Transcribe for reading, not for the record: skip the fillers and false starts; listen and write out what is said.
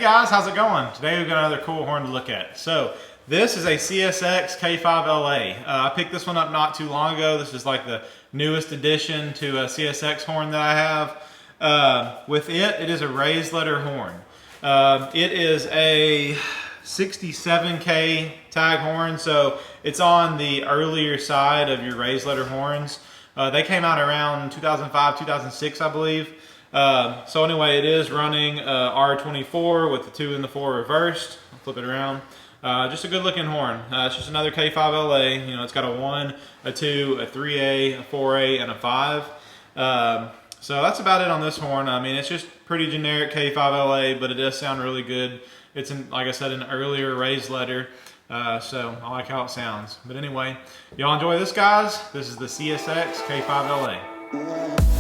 guys, how's it going? Today we've got another cool horn to look at. So this is a CSX K5LA. I picked this one up not too long ago. This is like the newest addition to a CSX horn that I have. With it is a raised letter horn. It is a 67K tag horn, so it's on the earlier side of your raised letter horns. They came out around 2005, 2006, I believe. So anyway, it is running R24 with the 2 and the 4 reversed. I'll flip it around. Just a good looking horn. It's just another K5LA. You know, it's got a 1, a 2, a 3A, a 4A, and a 5. So that's about it on this horn. I mean, it's just pretty generic K5LA, but it does sound really good. It's, like I said, an earlier raised letter. So I like how it sounds. But anyway, y'all enjoy this, guys. This is the CSX K5LA.